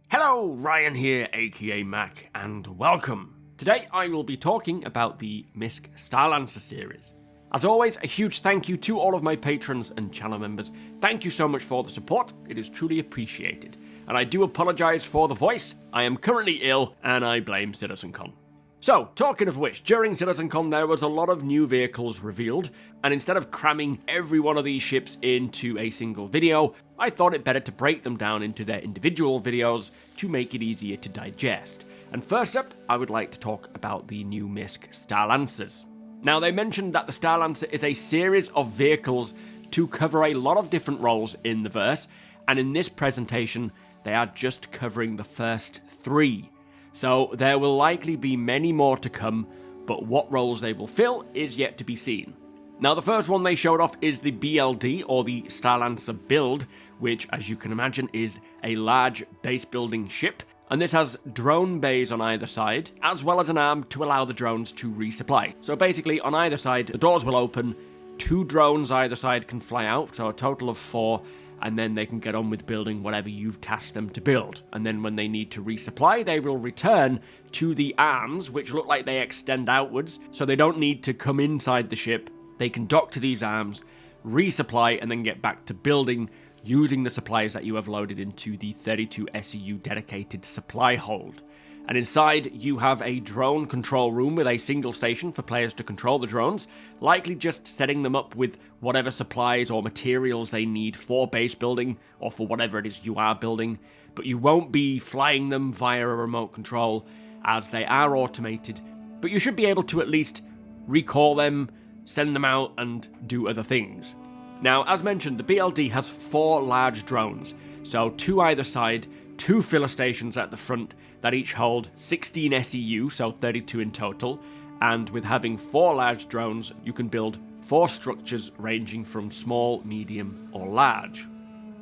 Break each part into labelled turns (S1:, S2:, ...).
S1: Hello, Ryan here, aka Mac, and welcome. Today I will be talking about the MISC Starlancer series. As always, a huge thank you to all of my patrons and channel members. Thank you so much for the support, it is truly appreciated. And I do apologise for the voice, I am currently ill, and I blame CitizenCon. So, talking of which, during CitizenCon there was a lot of new vehicles revealed, and instead of cramming every one of these ships into a single video, I thought it better to break them down into their individual videos to make it easier to digest. And first up, I would like to talk about the new MISC Starlancers. Now, they mentioned that the Starlancer is a series of vehicles to cover a lot of different roles in the verse, and in this presentation, they are just covering the first 3. So there will likely be many more to come, but what roles they will fill is yet to be seen. Now, the first one they showed off is the BLD, or the Starlancer build, which, as you can imagine, is a large base-building ship, and this has drone bays on either side, as well as an arm to allow the drones to resupply. So basically, on either side, the doors will open, 2 drones either side can fly out, so a total of 4, and then they can get on with building whatever you've tasked them to build. And then when they need to resupply, they will return to the arms, which look like they extend outwards, so they don't need to come inside the ship. They can dock to these arms, resupply, and then get back to building using the supplies that you have loaded into the 32 SEU dedicated supply hold. And inside, you have a drone control room with a single station for players to control the drones, likely just setting them up with whatever supplies or materials they need for base building, or for whatever it is you are building, but you won't be flying them via a remote control, as they are automated, but you should be able to at least recall them, send them out, and do other things. Now, as mentioned, the BLD has 4 large drones, so 2 either side, 2 filler stations at the front that each hold 16 SEU, so 32 in total, and with having 4 large drones, you can build 4 structures ranging from small, medium, or large.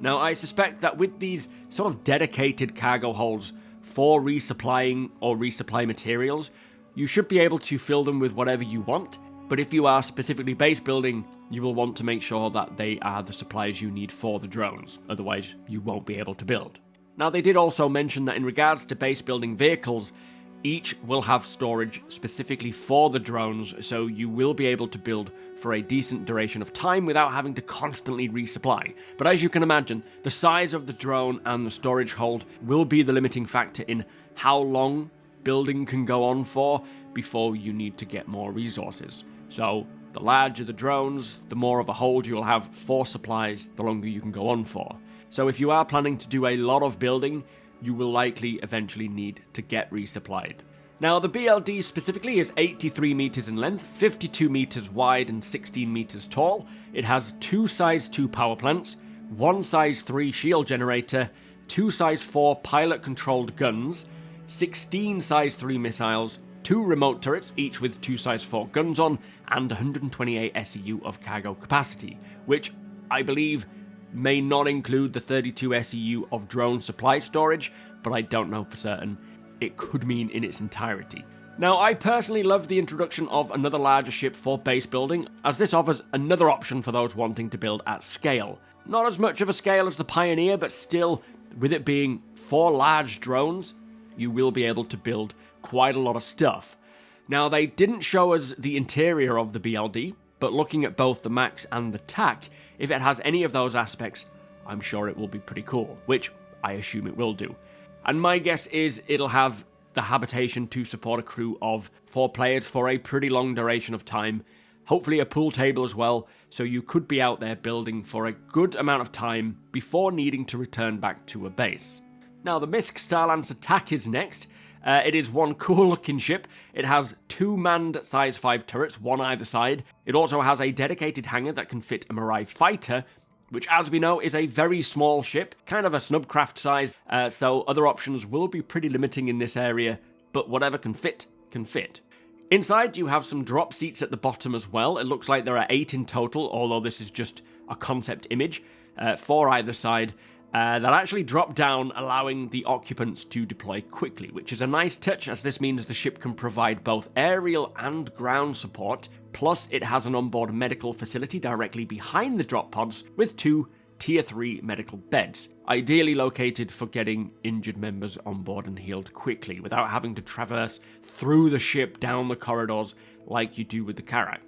S1: Now, I suspect that with these sort of dedicated cargo holds for resupplying or resupply materials, you should be able to fill them with whatever you want, but if you are specifically base building, you will want to make sure that they are the supplies you need for the drones, otherwise you won't be able to build. Now, they did also mention that in regards to base building vehicles, each will have storage specifically for the drones, so you will be able to build for a decent duration of time without having to constantly resupply. But as you can imagine, the size of the drone and the storage hold will be the limiting factor in how long building can go on for before you need to get more resources. So, the larger the drones, the more of a hold you'll have for supplies, the longer you can go on for. So if you are planning to do a lot of building, you will likely eventually need to get resupplied. Now, the BLD specifically is 83 meters in length, 52 meters wide, and 16 meters tall. It has 2 size 2 power plants, 1 size 3 shield generator, 2 size 4 pilot controlled guns, 16 size 3 missiles, 2 remote turrets, each with 2 size 4 guns on, and 128 SEU of cargo capacity, which I believe may not include the 32 SEU of drone supply storage, but I don't know for certain. It could mean in its entirety. Now, I personally love the introduction of another larger ship for base building, as this offers another option for those wanting to build at scale. Not as much of a scale as the Pioneer, but still, with it being 4 large drones, you will be able to build quite a lot of stuff. Now, they didn't show us the interior of the BLD, but looking at both the Max and the TAC, if it has any of those aspects, I'm sure it will be pretty cool, which I assume it will do. And my guess is it'll have the habitation to support a crew of 4 players for a pretty long duration of time, hopefully a pool table as well, so you could be out there building for a good amount of time before needing to return back to a base. Now, the MISC Starlancer TAC is next. It is one cool looking ship. It has 2 manned size 5 turrets, 1 either side. It also has a dedicated hangar that can fit a Mirai fighter, which, as we know, is a very small ship, kind of a snubcraft size, so other options will be pretty limiting in this area, but whatever can fit, can fit. Inside, you have some drop seats at the bottom as well. It looks like there are 8 in total, although this is just a concept image, 4 either side, that actually drop down, allowing the occupants to deploy quickly, which is a nice touch, as this means the ship can provide both aerial and ground support, plus it has an onboard medical facility directly behind the drop pods with 2 Tier 3 medical beds, ideally located for getting injured members on board and healed quickly without having to traverse through the ship down the corridors like you do with the Carrack.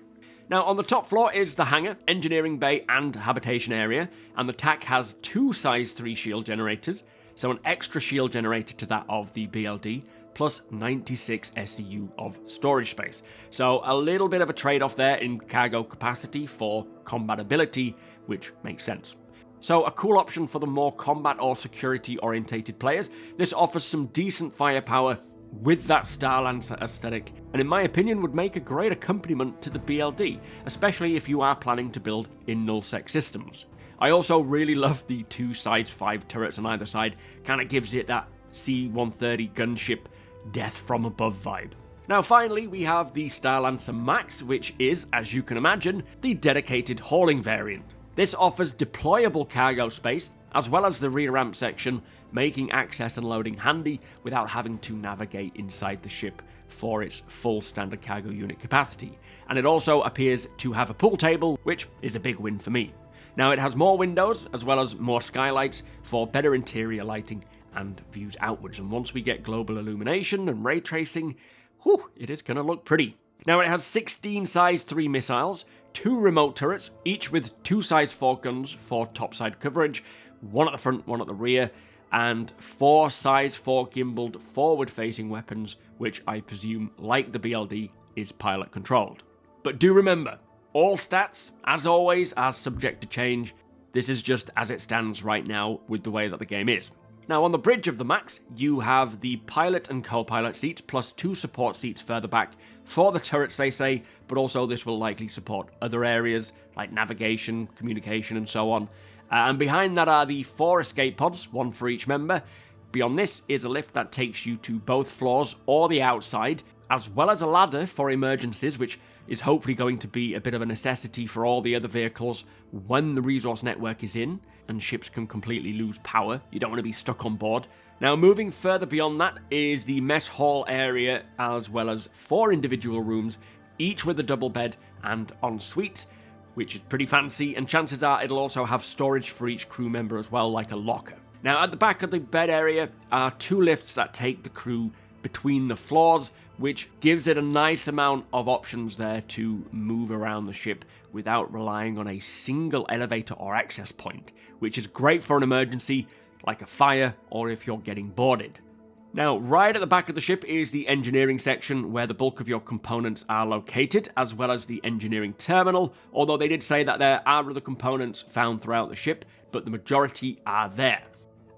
S1: Now, on the top floor is the hangar, engineering bay, and habitation area, and the TAC has 2 size 3 shield generators, so an extra shield generator to that of the BLD, plus 96 SEU of storage space. So a little bit of a trade-off there in cargo capacity for combatability, which makes sense. So a cool option for the more combat or security orientated players. This offers some decent firepower with that Starlancer aesthetic, and in my opinion would make a great accompaniment to the BLD, especially if you are planning to build in nullsec systems. I also really love the 2 size 5 turrets on either side, kinda gives it that C-130 gunship death from above vibe. Now finally we have the Starlancer Max, which is, as you can imagine, the dedicated hauling variant. This offers deployable cargo space, as well as the rear ramp section, making access and loading handy without having to navigate inside the ship for its full standard cargo unit capacity. And it also appears to have a pool table, which is a big win for me. Now it has more windows, as well as more skylights for better interior lighting and views outwards, and once we get global illumination and ray tracing, whew, it is going to look pretty. Now it has 16 size 3 missiles, 2 remote turrets, each with 2 size 4 guns for topside coverage, 1 at the front, 1 at the rear, and 4 size 4 gimbaled forward-facing weapons, which I presume, like the BLD, is pilot controlled. But do remember, all stats, as always, are subject to change. This is just as it stands right now with the way that the game is. Now on the bridge of the Max, you have the pilot and co-pilot seats, plus 2 support seats further back for the turrets, they say, but also this will likely support other areas like navigation, communication, and so on. And behind that are the 4 escape pods, 1 for each member. Beyond this is a lift that takes you to both floors or the outside, as well as a ladder for emergencies, which is hopefully going to be a bit of a necessity for all the other vehicles when the resource network is in and ships can completely lose power. You don't want to be stuck on board. Now moving further beyond that is the mess hall area, as well as 4 individual rooms, each with a double bed and en-suite, which is pretty fancy, and chances are it'll also have storage for each crew member as well, like a locker. Now at the back of the bed area are 2 lifts that take the crew between the floors, which gives it a nice amount of options there to move around the ship without relying on a single elevator or access point, which is great for an emergency like a fire or if you're getting boarded. Now, right at the back of the ship is the engineering section where the bulk of your components are located, as well as the engineering terminal, although they did say that there are other components found throughout the ship, but the majority are there.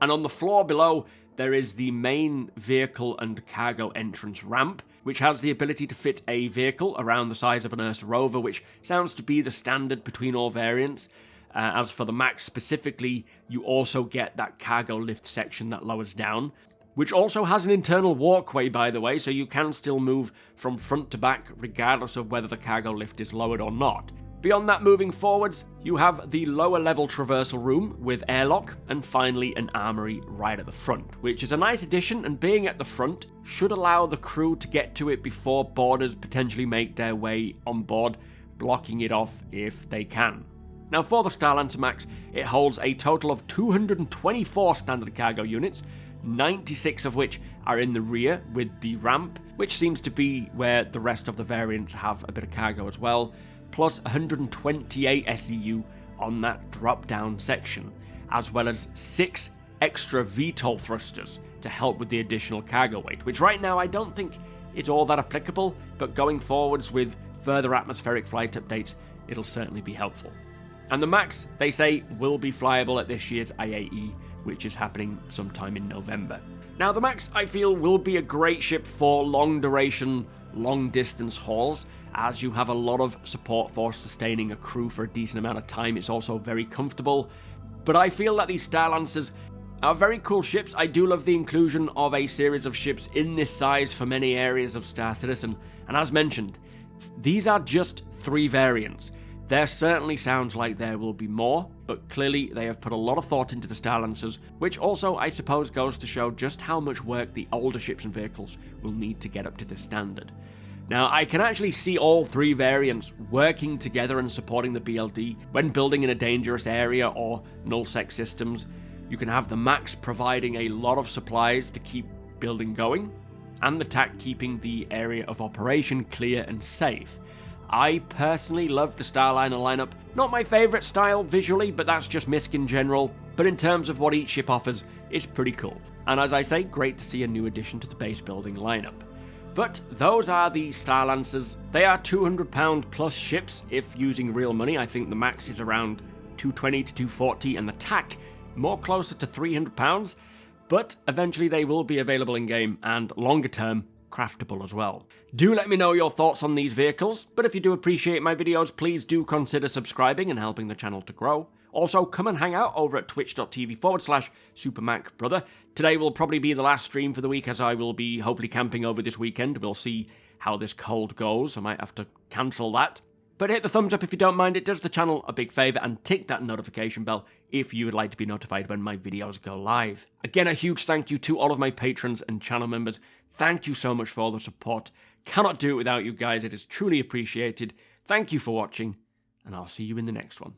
S1: And on the floor below, there is the main vehicle and cargo entrance ramp, which has the ability to fit a vehicle around the size of an Ursa rover, which sounds to be the standard between all variants. As for the Max specifically, you also get that cargo lift section that lowers down, which also has an internal walkway, by the way, so you can still move from front to back regardless of whether the cargo lift is lowered or not. Beyond that, moving forwards, you have the lower level traversal room with airlock, and finally an armory right at the front, which is a nice addition, and being at the front should allow the crew to get to it before boarders potentially make their way on board, blocking it off if they can. Now for the Starlancer Max, it holds a total of 224 standard cargo units, 96 of which are in the rear with the ramp, which seems to be where the rest of the variants have a bit of cargo as well, plus 128 SEU on that drop-down section, as well as 6 extra VTOL thrusters to help with the additional cargo weight, which right now I don't think is all that applicable, but going forwards with further atmospheric flight updates, it'll certainly be helpful. And the Max, they say, will be flyable at this year's IAE, which is happening sometime in November. Now the Max, I feel, will be a great ship for long duration, long distance hauls, as you have a lot of support for sustaining a crew for a decent amount of time. It's also very comfortable, but I feel that these Starlancers are very cool ships. I do love the inclusion of a series of ships in this size for many areas of Star Citizen, and as mentioned, these are just 3 variants. There certainly sounds like there will be more, but clearly they have put a lot of thought into the Starlancers, which also I suppose goes to show just how much work the older ships and vehicles will need to get up to this standard. Now, I can actually see all three variants working together and supporting the BLD when building in a dangerous area or nullsec systems. You can have the Max providing a lot of supplies to keep building going, and the TAC keeping the area of operation clear and safe. I personally love the Starliner lineup. Not my favourite style visually, but that's just MISC in general. But in terms of what each ship offers, it's pretty cool. And as I say, great to see a new addition to the base building lineup. But those are the Starlancers. They are £200 plus ships if using real money. I think the Max is around 220 to 240 and the TAC more closer to £300. But eventually they will be available in game and longer term craftable as well. Do let me know your thoughts on these vehicles, but if you do appreciate my videos, please do consider subscribing and helping the channel to grow. Also, come and hang out over at twitch.tv/SuperMacBrother. Today will probably be the last stream for the week, as I will be hopefully camping over this weekend. We'll see how this cold goes. I might have to cancel that. But hit the thumbs up if you don't mind, it does the channel a big favour, and tick that notification bell if you would like to be notified when my videos go live. Again, a huge thank you to all of my patrons and channel members. Thank you so much for all the support. Cannot do it without you guys, it is truly appreciated. Thank you for watching, and I'll see you in the next one.